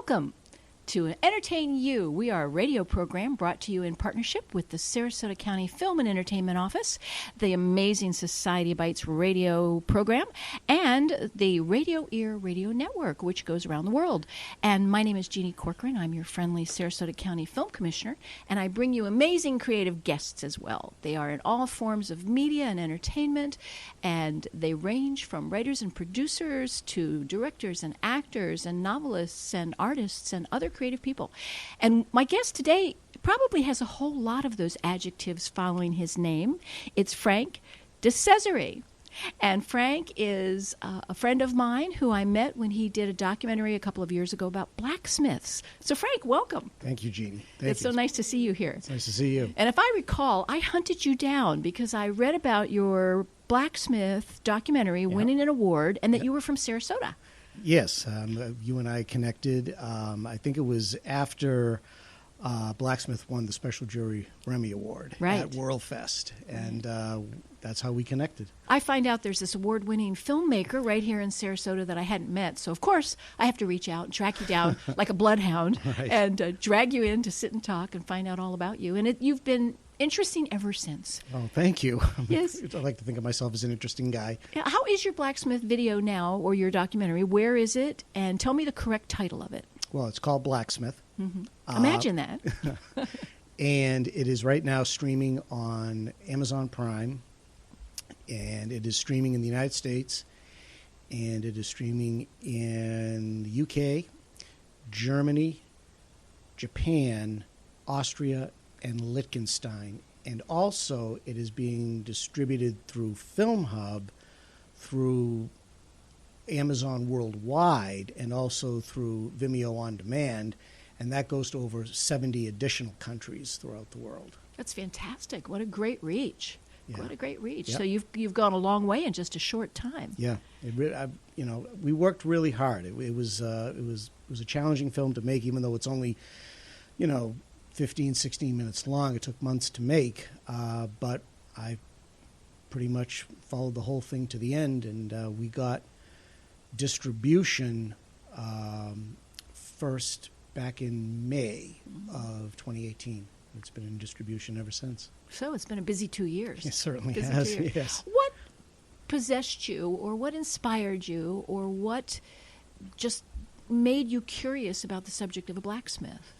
Welcome to Entertain You. We are a radio program brought to you in partnership with the Sarasota County Film and Entertainment Office, the amazing Society Bites radio program, and the Radio Ear Radio Network, which goes around the world. And my name is Jeannie Corcoran. I'm your friendly Sarasota County Film Commissioner, and I bring you amazing creative guests as well. They are in all forms of media and entertainment, and they range from writers and producers to directors and actors and novelists and artists and other creative people. And my guest today probably has a whole lot of those adjectives following his name. It's Frank de Cesare. And Frank is a friend of mine who I met when he did a documentary a couple of years ago about blacksmiths. So Frank, welcome. Thank you, Jeannie. It's so nice to see you here. It's nice to see you. And if I recall, I hunted you down because I read about your blacksmith documentary winning an award and that you were from Sarasota. Yes, you and I connected. I think it was after Blacksmith won the Special Jury Remy Award at World Fest, and that's how we connected. I find out there's this award-winning filmmaker right here in Sarasota that I hadn't met, so of course I have to reach out and track you down like a bloodhound and drag you in to sit and talk and find out all about you. And you've been interesting ever since. Oh, thank you. Yes. I like to think of myself as an interesting guy. How is your blacksmith video now, or your documentary? Where is it? And tell me the correct title of it. Well, it's called Blacksmith. Mm-hmm. Imagine that. And it is right now streaming on Amazon Prime, and it is streaming in the United States, and it is streaming in the UK, Germany, Japan, Austria, and Liechtenstein. And also it is being distributed through Film Hub, through Amazon worldwide, and also through Vimeo On Demand, and that goes to over 70 additional countries throughout the world. That's fantastic. What a great reach. Yeah. What a great reach. Yep. So you've gone a long way in just a short time. Yeah. We worked really hard. It was a challenging film to make, even though it's only, 15, 16 minutes long. It took months to make, but I pretty much followed the whole thing to the end, and we got distribution first back in May of 2018. It's been in distribution ever since. So it's been a busy 2 years. It certainly has, yes. What possessed you, or what inspired you, or what just made you curious about the subject of a blacksmith?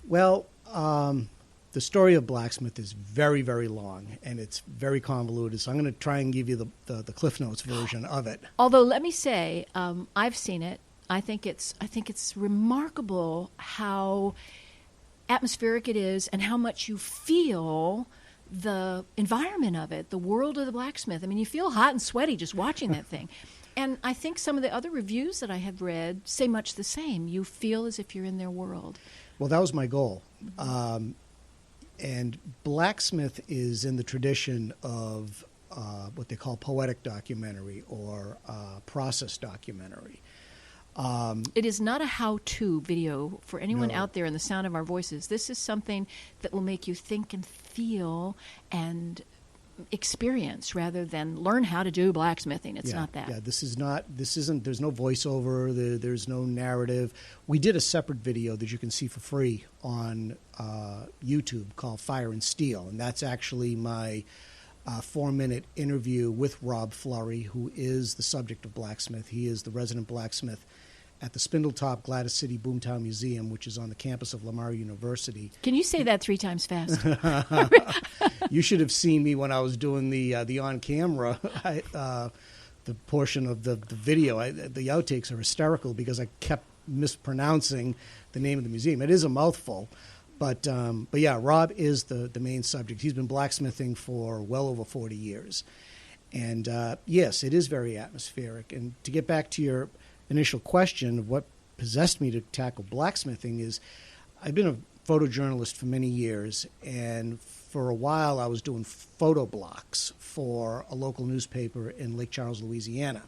Well, the story of Blacksmith is very, very long, and it's very convoluted, so I'm going to try and give you the Cliff Notes version of it. Although, let me say, I've seen it. I think it's remarkable how atmospheric it is and how much you feel the environment of it, the world of the blacksmith. I mean, you feel hot and sweaty just watching that thing. And I think some of the other reviews that I have read say much the same. You feel as if you're in their world. Well, that was my goal. And Blacksmith is in the tradition of what they call poetic documentary or process documentary. It is not a how-to video for anyone out there in the sound of our voices. This is something that will make you think and feel and experience rather than learn how to do blacksmithing. It's not that. Yeah, there's no voiceover, there's no narrative. We did a separate video that you can see for free on YouTube called Fire and Steel, and that's actually my 4-minute interview with Rob Flurry, who is the subject of Blacksmith. He is the resident blacksmith at the Spindletop Gladys City Boomtown Museum, which is on the campus of Lamar University. Can you say that 3 times fast? You should have seen me when I was doing the on-camera, the portion of the video. The outtakes are hysterical because I kept mispronouncing the name of the museum. It is a mouthful. But yeah, Rob is the main subject. He's been blacksmithing for well over 40 years. And yes, it is very atmospheric. And to get back to your initial question of what possessed me to tackle blacksmithing is I've been a photojournalist for many years, and for a while I was doing photo blocks for a local newspaper in Lake Charles, Louisiana,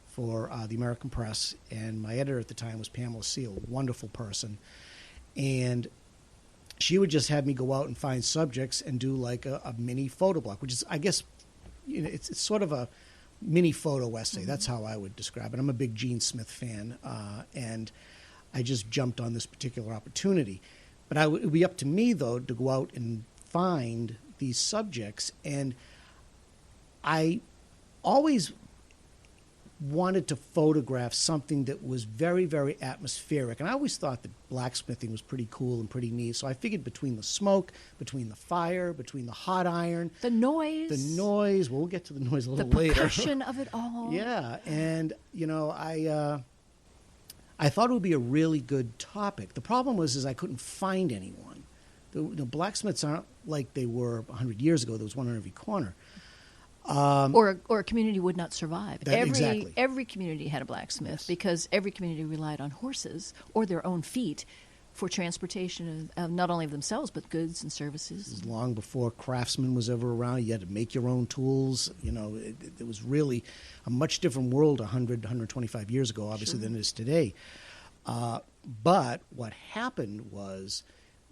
for the American Press. And my editor at the time was Pamela Seal, a wonderful person. And she would just have me go out and find subjects and do like a mini photo block, which is, I guess, it's sort of a mini photo essay. Mm-hmm. That's how I would describe it. I'm a big Gene Smith fan, and I just jumped on this particular opportunity. But it would be up to me, though, to go out and find these subjects. And I always wanted to photograph something that was very, very atmospheric. And I always thought that blacksmithing was pretty cool and pretty neat. So I figured between the smoke, between the fire, between the hot iron. The noise. Well, we'll get to the noise a little later. later. The percussion of it all. Yeah. And, I thought it would be a really good topic. The problem was I couldn't find anyone. The blacksmiths aren't like they were 100 years ago. There was one on every corner. Or a community would not survive. Exactly. Every community had a blacksmith because every community relied on horses or their own feet for transportation of not only of themselves but goods and services. This is long before craftsman was ever around. You had to make your own tools. It was really a much different world 100, 125 years ago, obviously, than it is today. But what happened was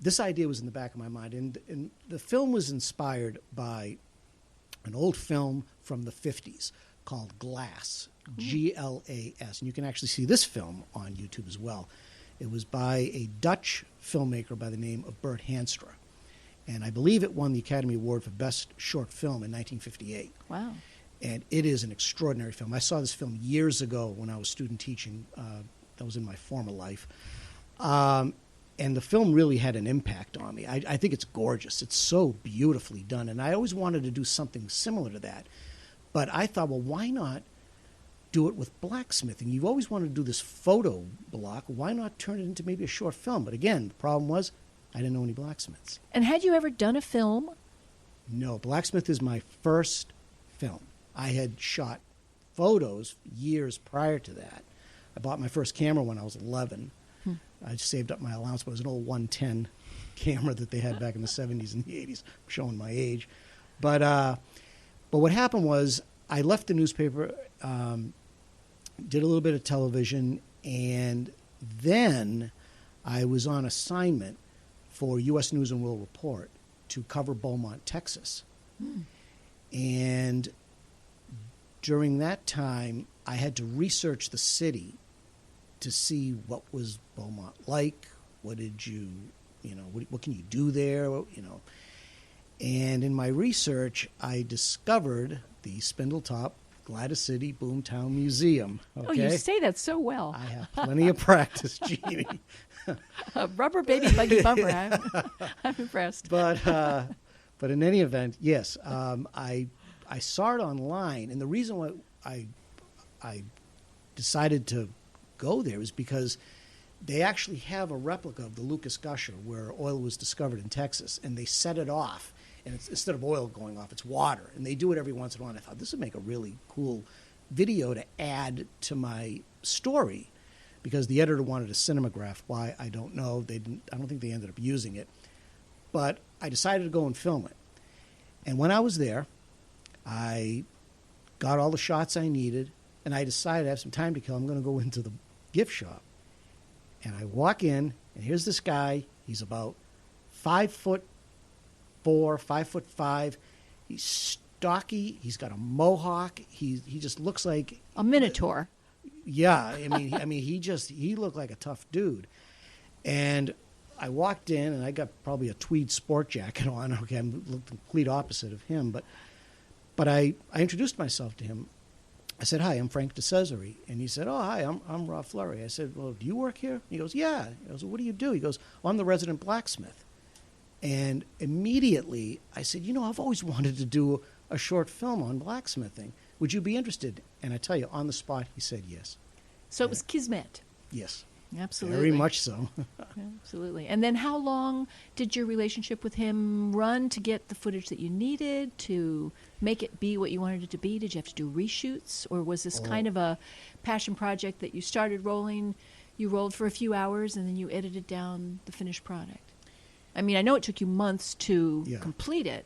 this idea was in the back of my mind, and the film was inspired by an old film from the 50s called Glass, G-L-A-S. And you can actually see this film on YouTube as well. It was by a Dutch filmmaker by the name of Bert Hanstra. And I believe it won the Academy Award for Best Short Film in 1958. Wow. And it is an extraordinary film. I saw this film years ago when I was student teaching. That was in my former life. And the film really had an impact on me. I think it's gorgeous. It's so beautifully done. And I always wanted to do something similar to that. But I thought, well, why not do it with blacksmithing? You've always wanted to do this photo block. Why not turn it into maybe a short film? But again, the problem was I didn't know any blacksmiths. And had you ever done a film? No, Blacksmith is my first film. I had shot photos years prior to that. I bought my first camera when I was 11. I saved up my allowance, but it was an old 110 camera that they had back in the 70s and the 80s. I'm showing my age. But what happened was I left the newspaper, did a little bit of television, and then I was on assignment for U.S. News and World Report to cover Beaumont, Texas. And during that time, I had to research the city to see what was Beaumont like, what did what can you do there, And in my research, I discovered the Spindletop Gladys City Boomtown Museum. Okay? Oh, you say that so well. I have plenty of practice, Jeannie. A rubber baby buggy bumper. I'm impressed. But in any event, yes, I saw it online, and the reason why I decided to go there is because they actually have a replica of the Lucas Gusher where oil was discovered in Texas, and they set it off, and instead of oil going off, it's water, and they do it every once in a while. And I thought this would make a really cool video to add to my story, because the editor wanted a cinematograph. Why, I don't know. I don't think they ended up using it, but I decided to go and film it. And when I was there, I got all the shots I needed, and I decided I have some time to kill. I'm going to go into the gift shop. And I walk in, and here's this guy. He's about 5'4", 5'5". He's stocky. He's got a mohawk. He just looks like a minotaur. Yeah, I mean, he looked like a tough dude. And I walked in, and I got probably a tweed sport jacket on. Okay, I looked the complete opposite of him, but I introduced myself to him. I said, "Hi, I'm Frank DeCesare." And he said, "Oh, hi, I'm Rob Fleury." I said, "Well, do you work here?" He goes, "Yeah." I goes, "What do you do?" He goes, "I'm the resident blacksmith." And immediately I said, I've always wanted to do a short film on blacksmithing. Would you be interested? And I tell you, on the spot, he said yes. So it was kismet. Yes. Absolutely. Very much so. Absolutely. And then how long did your relationship with him run to get the footage that you needed to make it be what you wanted it to be? Did you have to do reshoots? Or was this kind of a passion project that you started rolling, you rolled for a few hours, and then you edited down the finished product? I mean, I know it took you months to complete it,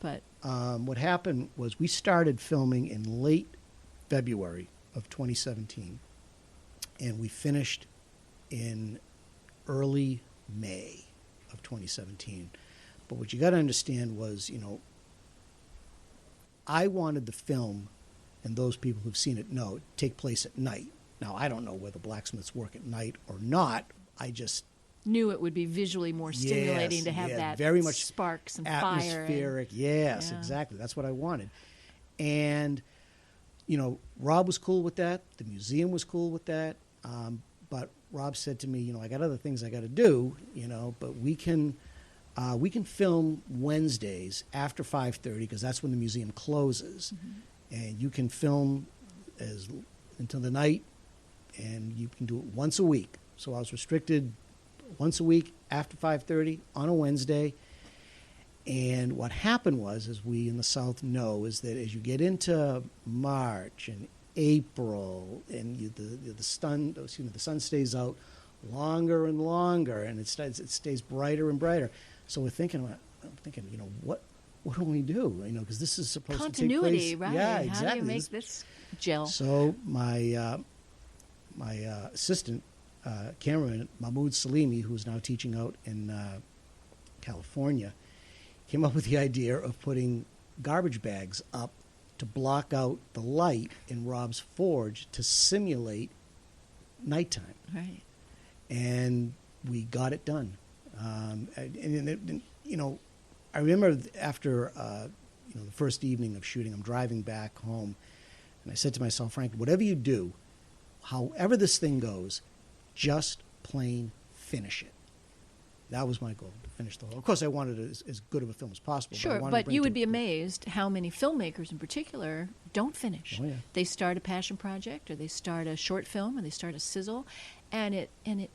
but... what happened was we started filming in late February of 2017, and we finished in early May of 2017. But what you got to understand was, I wanted the film, and those people who've seen it know, take place at night. Now, I don't know whether blacksmiths work at night or not. I just knew it would be visually more stimulating to have that very much sparks and atmospheric. fire. Yes, exactly. That's what I wanted. And, Rob was cool with that. The museum was cool with that. But Rob said to me, I got other things I got to do, but we can film Wednesdays after 5:30 because that's when the museum closes. And you can film until the night, and you can do it once a week. So I was restricted once a week after 5:30 on a Wednesday. And what happened was, as we in the South know, is that as you get into March and April, and the sun stays out longer and longer, and it stays brighter and brighter. So I'm thinking, what do we do? Because this is supposed to take place. Continuity, right? Yeah, exactly. How do you make this gel? So my assistant cameraman Mahmoud Salimi, who's now teaching out in California, came up with the idea of putting garbage bags up to block out the light in Rob's forge to simulate nighttime. Right. And we got it done. I remember after the first evening of shooting, I'm driving back home, and I said to myself, Frank, whatever you do, however this thing goes, just plain finish it. That was my goal, to finish the whole. Of course, I wanted as good of a film as possible. Sure, but you would be amazed how many filmmakers in particular don't finish. Oh, yeah. They start a passion project, or they start a short film, or they start a sizzle, and it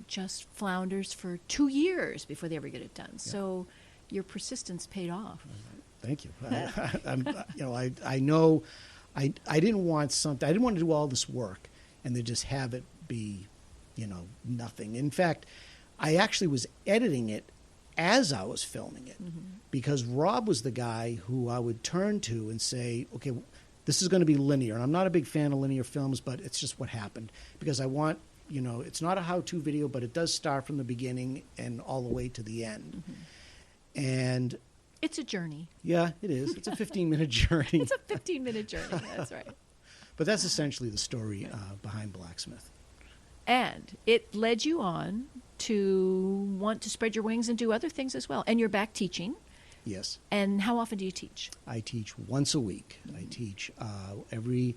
just flounders for 2 years before they ever get it done. Yeah. So your persistence paid off. Thank you. I know I didn't want something. I didn't want to do all this work and then just have it be, nothing. In fact, I actually was editing it as I was filming it because Rob was the guy who I would turn to and say, okay, this is going to be linear. And I'm not a big fan of linear films, but it's just what happened because I want, it's not a how-to video, but it does start from the beginning and all the way to the end. And it's a journey. Yeah, it is. It's a 15-minute journey. It's a 15-minute journey. That's right. But that's essentially the story behind Blacksmith. And it led you on to want to spread your wings and do other things as well. And you're back teaching. Yes. And how often do you teach? I teach once a week. I teach every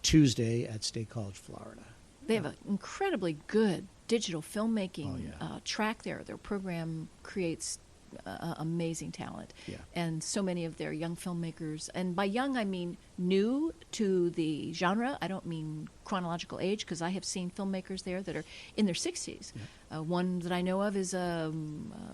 Tuesday at State College, Florida. They have an incredibly good digital filmmaking track there. Their program creates amazing talent. Yeah. And so many of their young filmmakers, and by young I mean new to the genre. I don't mean chronological age, because I have seen filmmakers there that are in their 60s. Yeah. One that I know of is a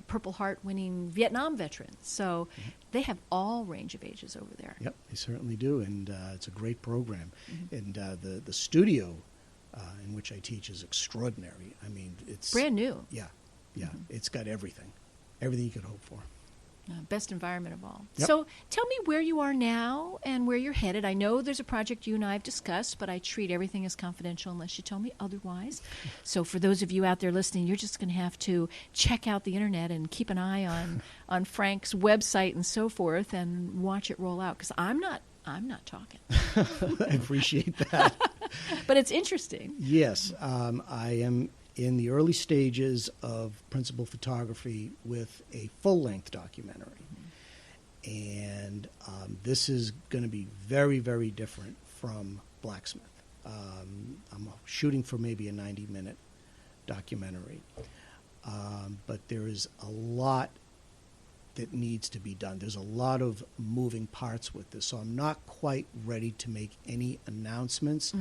Purple Heart winning Vietnam veteran. So they have all range of ages over there. Yep, they certainly do, and it's a great program. And the studio in which I teach is extraordinary. I mean, it's brand new. Yeah, it's got everything you could hope for. Best environment of all. Yep. So tell me where you are now and where you're headed. I know there's a project you and I have discussed, but I treat everything as confidential unless you tell me otherwise. So for those of you out there listening, you're just going to have to check out the internet and keep an eye on Frank's website and so forth and watch it roll out, because I'm not talking. I appreciate that. But it's interesting. Yes, I am in the early stages of principal photography with a full-length documentary. And this is going to be very, very different from Blacksmith. I'm shooting for maybe a 90-minute documentary. But there is a lot that needs to be done. There's a lot of moving parts with this, so I'm not quite ready to make any announcements.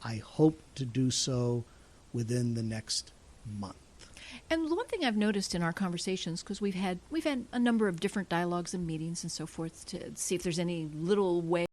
I hope to do so within the next month. And the one thing I've noticed in our conversations, because we've had a number of different dialogues and meetings and so forth to see if there's any little way